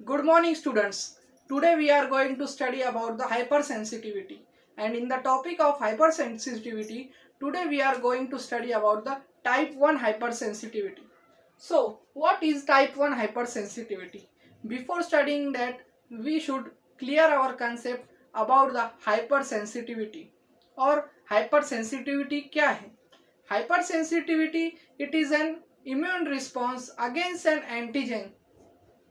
Good morning, students. Today we are going to study about the hypersensitivity. And in the topic of hypersensitivity, today we are going to study about the type 1 hypersensitivity. So, what is type 1 hypersensitivity? Before studying that, we should clear our concept about the hypersensitivity. और hypersensitivity क्या है? Hypersensitivity, it is an immune response against an antigen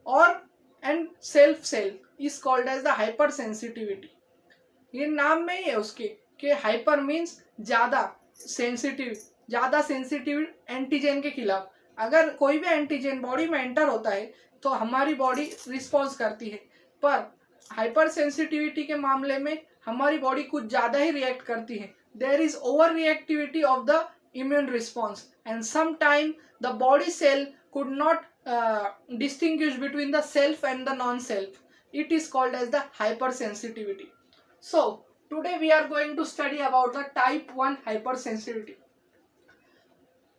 or and self cell is called as the hypersensitivity. ये नाम में ही है उसके कि hyper means ज़्यादा सेंसिटिव एंटीजन के खिलाफ। अगर कोई भी एंटीजन बॉडी में एंटर होता है तो हमारी बॉडी रिस्पॉन्स करती है, पर हाइपर सेंसिटिविटी के मामले में हमारी बॉडी कुछ ज़्यादा ही रिएक्ट करती है। There is over reactivity of the immune response and sometime the body cell could not distinguish between the self and the non-self. It is called as the hypersensitivity. So today we are going to study about the type 1 hypersensitivity.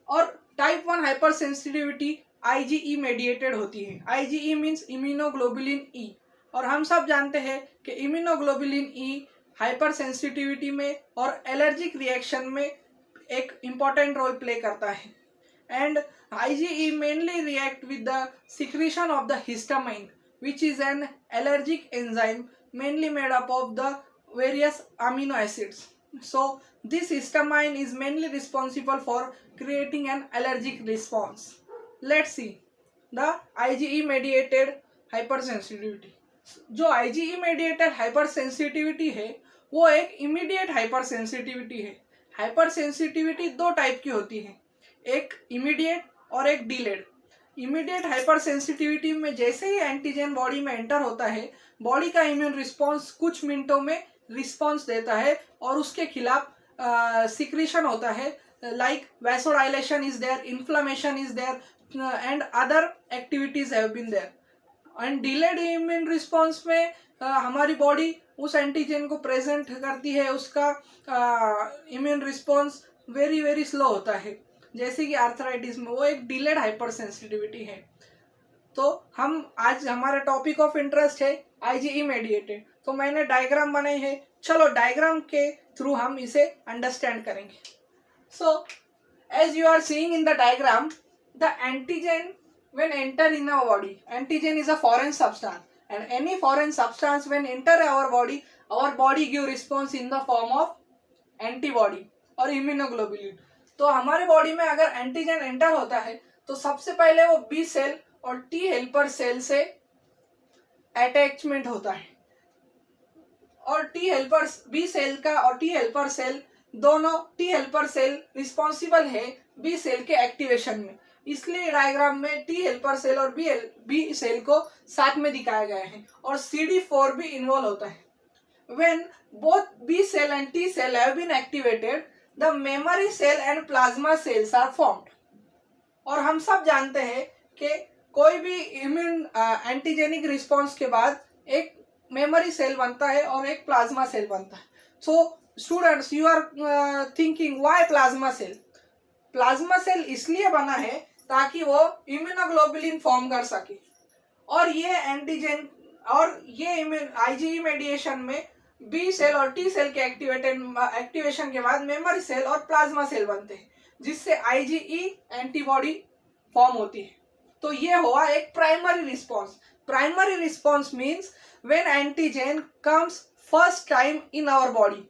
और type 1 hypersensitivity IgE mediated होती है। IgE means immunoglobulin E, और हम सब जानते हैं कि immunoglobulin E hyper sensitivity में और एलर्जिक रिएक्शन में एक इम्पॉर्टेंट रोल प्ले करता है। And IgE mainly react with the secretion of the histamine which is an allergic enzyme mainly made up of the various amino acids. So this histamine is mainly responsible for creating an allergic response. Let's see the IgE mediated hypersensitivity. जो IgE mediated hypersensitivity है वो एक immediate hypersensitivity है. Hypersensitivity दो type की होती है, एक immediate और एक delayed. इमीडिएट हाइपरसेंसिटिविटी में जैसे ही एंटीजन बॉडी में एंटर होता है, बॉडी का इम्यून रिस्पॉन्स कुछ मिनटों में रिस्पॉन्स देता है और उसके खिलाफ सिक्रीशन होता है, like vasodilation is there, inflammation is there and other activities have been there. And delayed immune response में हमारी बॉडी उस एंटीजन को प्रेजेंट करती है, उसका immune response very very slow होता है, जैसे कि आर्थराइटिस में वो एक डिलेड हाइपर सेंसिटिविटी है. तो हम आज हमारा टॉपिक ऑफ इंटरेस्ट है IgE मेडिएटेड. तो मैंने डायग्राम बनाई है, चलो डायग्राम के थ्रू हम इसे अंडरस्टैंड करेंगे. So as you are seeing in the diagram, the antigen when enter in our body, antigen is a foreign substance, and any foreign substance when enter our body give response in the form of antibody और immunoglobulin. तो हमारे body में अगर antigen enter होता है तो सबसे पहले वो बी सेल और टी हेल्पर सेल से अटैचमेंट होता है, और टी हेल्पर बी सेल का और टी हेल्पर सेल दोनों, टी हेल्पर सेल रिस्पॉन्सिबल है बी सेल के एक्टिवेशन में, इसलिए डायग्राम में टी हेल्पर सेल और बी सेल को साथ में दिखाया गया है, और CD4 भी इन्वॉल्व होता है. When both B cell and T cell have been activated, the memory cell and plasma cells are formed. और हम सब जानते हैं कि कोई भी इम्यून एंटीजेनिक रिस्पॉन्स के बाद एक मेमोरी सेल बनता है और एक प्लाज्मा सेल बनता है. So students, you are thinking why plasma cell? Plasma cell इसलिए बना है ताकि वो इम्यूनोग्लोबुलिन फॉर्म कर सके, और ये एंटीजन और ये IgE मेडिएशन में बी सेल और टी सेल के एक्टिवेशन के बाद मेमोरी सेल और प्लाज्मा सेल बनते हैं, जिससे IgE एंटीबॉडी फॉर्म होती है. तो ये हुआ एक primary response. Primary response means when antigen comes first time in our body,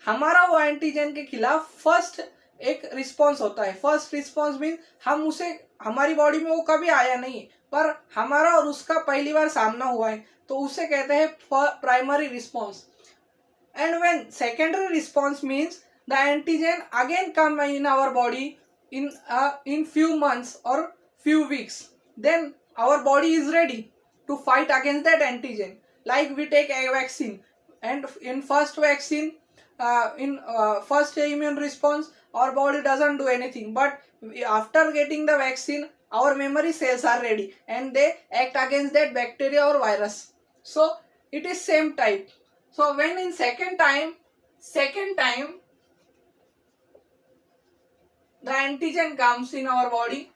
हमारा वो एंटीजन के खिलाफ फर्स्ट एक रिस्पॉन्स होता है. फर्स्ट रिस्पॉन्स मीन्स हम उसे, हमारी बॉडी में वो कभी आया नहीं है पर हमारा और उसका पहली बार सामना हुआ है, तो उसे कहते हैं primary response. And when secondary response means the antigen again come in our body in few months or few weeks, then our body is ready to fight against that antigen. Like we take a vaccine, and in first vaccine, first immune response, our body doesn't do anything, but after getting the vaccine our memory cells are ready and they act against that bacteria or virus. So it is same type. So when in second time the antigen comes in our body,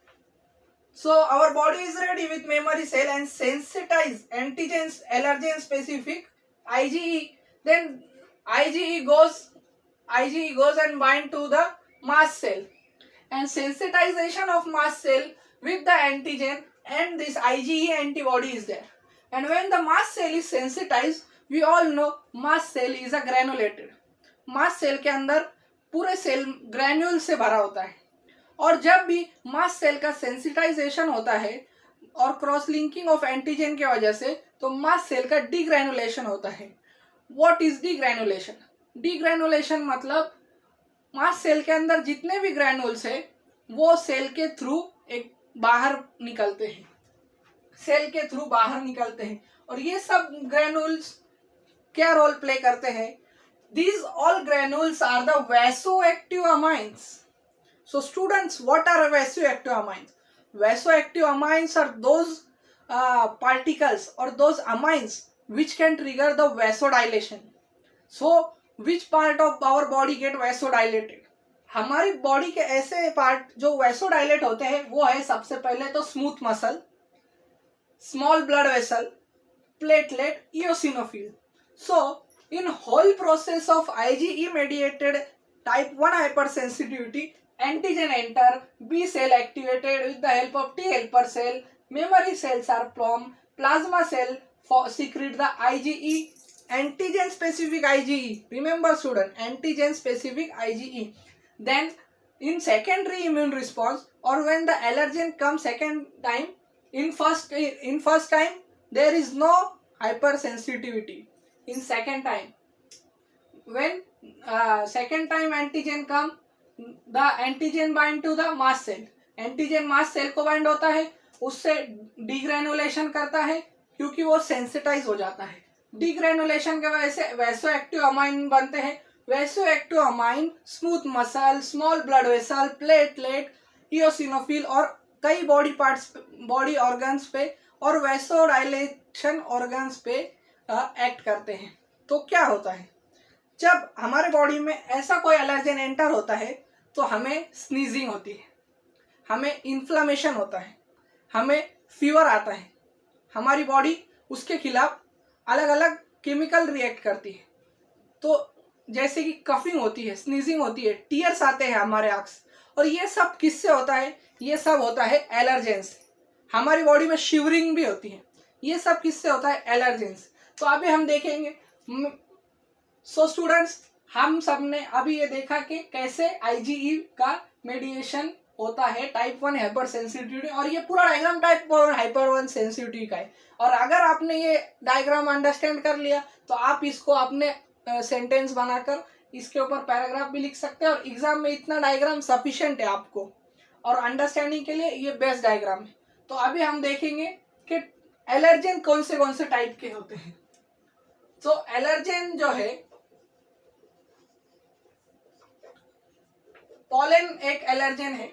So our body is ready with memory cell and sensitize antigens, allergen specific IgE. Then IgE goes and bind to the mast cell, and sensitization of mast cell with the antigen and this IgE antibody is there. And when the mast cell is sensitized, we all know mast cell is a granulated. mast cell के अंदर पूरे cell granule से भरा होता है, और जब भी मास्ट सेल का सेंसिटाइजेशन होता है और क्रॉस लिंकिंग ऑफ एंटीजन के वजह से, तो मास्ट सेल का डीग्रैनुलेशन होता है. What is डीग्रैनुलेशन? डीग्रैनुलेशन मतलब मास्ट सेल के अंदर जितने भी ग्रैनुल्स है वो सेल के थ्रू एक बाहर निकलते हैं, सेल के थ्रू बाहर निकलते हैं. और ये सब ग्रैनुल्स क्या रोल प्ले करते हैं? These all granules are the vasoactive amines. So students, what are vasoactive amines? Vasoactive amines are those particles or those amines which can trigger the vasodilation. So which part of our body get vasodilated? हमारी body के ऐसे part जो वैसोडाइलेट होते हैं वो है सबसे पहले तो smooth muscle, small blood vessel, platelet, eosinophil. So in whole process of IgE mediated type 1 hypersensitivity, antigen enter, B cell activated with the help of T helper cell, memory cells are formed, plasma cell secrete the IgE, antigen specific IgE. Remember student, antigen specific IgE. Then in secondary immune response, or when the allergen comes second time, in first time there is no hypersensitivity. In second time, when second time antigen come, the antigen bind to the mast cell. antigen mast cell को bind होता है, उससे डीग्रेनुलेशन करता है क्योंकि वो sensitize हो जाता है. डीग्रेनुलेशन की वजह से वैसोएक्टिव अमाइन बनते हैं. वैसोएक्टिव amine smooth muscle, small blood vessel, platelet, eosinophil और कई बॉडी पार्ट्स, बॉडी ऑर्गन्स पे और वैसोडाइलेशन ऑर्गन्स पे एक्ट करते हैं. तो क्या होता है, जब हमारे बॉडी में ऐसा कोई एलर्जन एंटर होता है तो हमें स्नीजिंग होती है, हमें इन्फ्लामेशन होता है, हमें फीवर आता है, हमारी बॉडी उसके खिलाफ अलग अलग केमिकल रिएक्ट करती है. तो जैसे कि कफिंग होती है, स्नीजिंग होती है, टीयर्स आते हैं हमारे आंख से. और ये सब किससे होता है? ये सब होता है एलर्जेन से. हमारी बॉडी में शिवरिंग भी होती है. ये सब किससे होता है? एलर्जेन से. तो अभी हम देखेंगे. सो स्टूडेंट्स, हम सब ने अभी ये देखा कि कैसे IgE का मेडिएशन होता है टाइप 1 हाइपर सेंसिटिविटी, और ये पूरा डायग्राम टाइप 1 हाइपर 1 सेंसिटिविटी का है. और अगर आपने ये डायग्राम अंडरस्टैंड कर लिया तो आप इसको अपने सेंटेंस बनाकर इसके ऊपर पैराग्राफ भी लिख सकते हैं. और एग्जाम में इतना डायग्राम सफिशिएंट है आपको, और अंडरस्टैंडिंग के लिए ये बेस्ट डायग्राम है. तो अभी हम देखेंगे कि एलर्जेन कौन से टाइप के होते हैं. तो एलर्जेन जो है, पॉलन एक एलर्जेन है,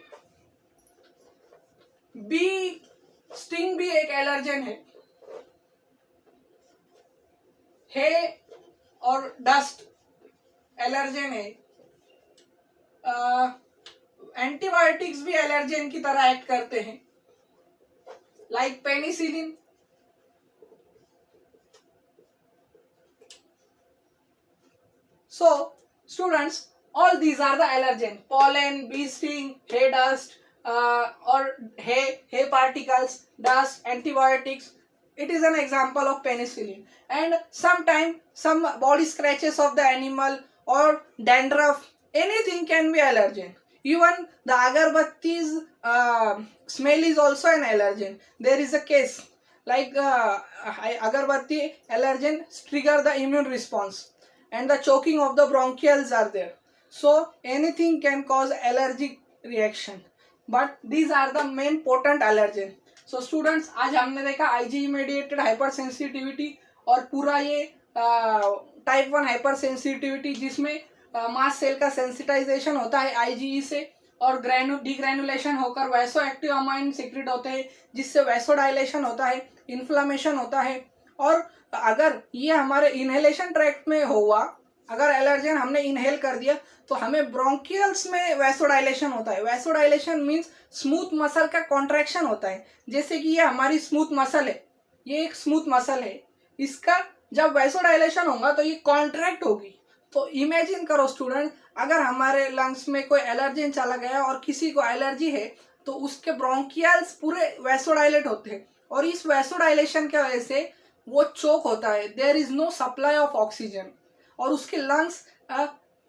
बी स्टिंग भी एक एलर्जेन है और डस्ट एलर्जेन है. एंटीबायोटिक्स भी एलर्जेन की तरह एक्ट करते हैं, like penicillin. So students, all these are the allergen: pollen, bee sting, hay dust, or hay particles, dust, antibiotics. It is an example of penicillin. And sometimes some body scratches of the animal or dandruff, anything can be allergen. Even the agarbatti's smell is also an allergen. There is a case like agarbatti allergen trigger the immune response, and the choking of the bronchioles are there. So anything can cause allergic reaction, but these are the main potent allergen. So students, आज हमने देखा IgE mediated hypersensitivity और पूरा ये type 1 hypersensitivity जिसमें मास cell का sensitisation होता है IgE से, और डीग्रैनुलेशन होकर वैसोएक्टिव अमाइन सीक्रेट होते हैं जिससे वैसोडाइलेशन होता है, इन्फ्लामेशन होता है. और अगर ये हमारे इनहेलेशन ट्रैक्ट में हुआ अगर एलर्जेन हमने इनहेल कर दिया तो हमें ब्रोंकियल्स में वैसोडाइलेशन होता है। वैसोडाइलेशन मीन्स स्मूथ मसल का कॉन्ट्रैक्शन होता है। जैसे कि ये हमारी स्मूथ मसल है, ये एक स्मूथ मसल है, इसका जब वैसोडाइलेशन होगा तो ये कॉन्ट्रैक्ट होगी। तो इमेजिन करो स्टूडेंट, अगर हमारे लंग्स में कोई एलर्जेन चला गया और किसी को एलर्जी है तो उसके ब्रोंकियल्स पूरे वैसोडाइलेट होते हैं और इस वैसोडाइलेशन की वजह से वो चोक होता है, there is no supply of oxygen और उसके लंग्स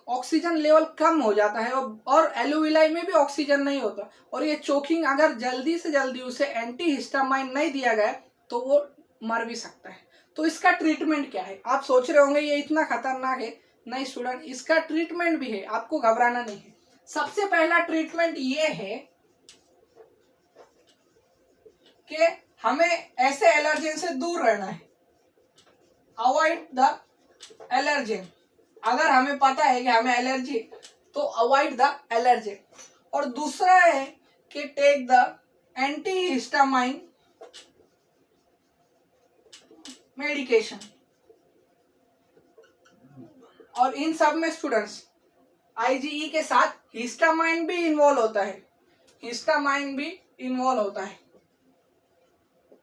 ऑक्सीजन लेवल कम हो जाता है और एल्यूविलाई में भी ऑक्सीजन नहीं होता और ये चोकिंग अगर जल्दी से जल्दी उसे एंटी हिस्टामाइन नहीं दिया गया तो वो मर भी सकता है। तो इसका ट्रीटमेंट क्या है? आप सोच रहे होंगे ये इतना खतरनाक है। नहीं स्टूडेंट, इसका ट्रीटमेंट भी है, आपको घबराना नहीं है। सबसे पहला ट्रीटमेंट ये है कि हमें ऐसे एलर्जेन से दूर रहना है, अवॉइड द एलर्जेन। अगर हमें पता है कि हमें एलर्जी तो अवॉइड द एलर्जेन। और दूसरा है कि take the antihistamine medication. और इन सब में स्टूडेंट्स आईजीई के साथ हिस्टामाइन भी इन्वॉल्व होता है, हिस्टामाइन भी इन्वॉल्व होता है।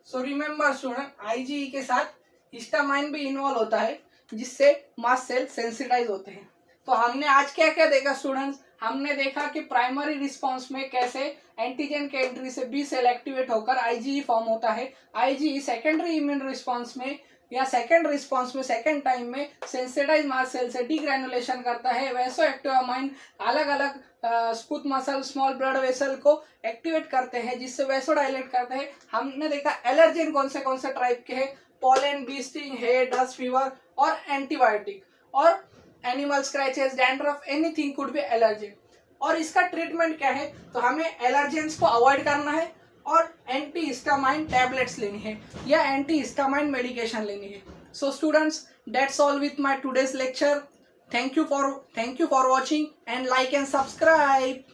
सो रिमेंबर स्टूडेंट, आईजीई के साथ हिस्टामाइन भी इन्वॉल्व होता है जिससे मास्ट सेल सेंसिटाइज होते हैं। तो हमने आज क्या क्या देखा स्टूडेंट्स? हमने देखा कि प्राइमरी रिस्पांस में कैसे एंटीजन के एंट्री से बी सेल एक्टिवेट होकर आईजीई फॉर्म होता है। आईजीई सेकेंडरी इम्यून रिस्पांस में या सेकेंड रिस्पांस में सेकेंड टाइम में सेंसिटाइज मास्ट सेल से डीग्रैनुलेशन करता है। वैसो एक्टिव अमाइन अलग अलग smooth muscle small blood vessel को एक्टिवेट करते हैं जिससे वैसोडाइलेट करते हैं। हमने देखा एलर्जेन कौन से टाइप के हैं, pollen, bee sting, hair, dust fever और एंटीबायोटिक। और animal scratches, dandruff, anything could be allergen. और इसका ट्रीटमेंट क्या है? तो हमें एलर्जेंस को अवॉइड करना है और एंटी हिस्टामाइन टैबलेट्स लेनी है या एंटी हिस्टामाइन मेडिकेशन लेनी है। So students, that's all with my today's lecture. Thank you for watching and like and subscribe.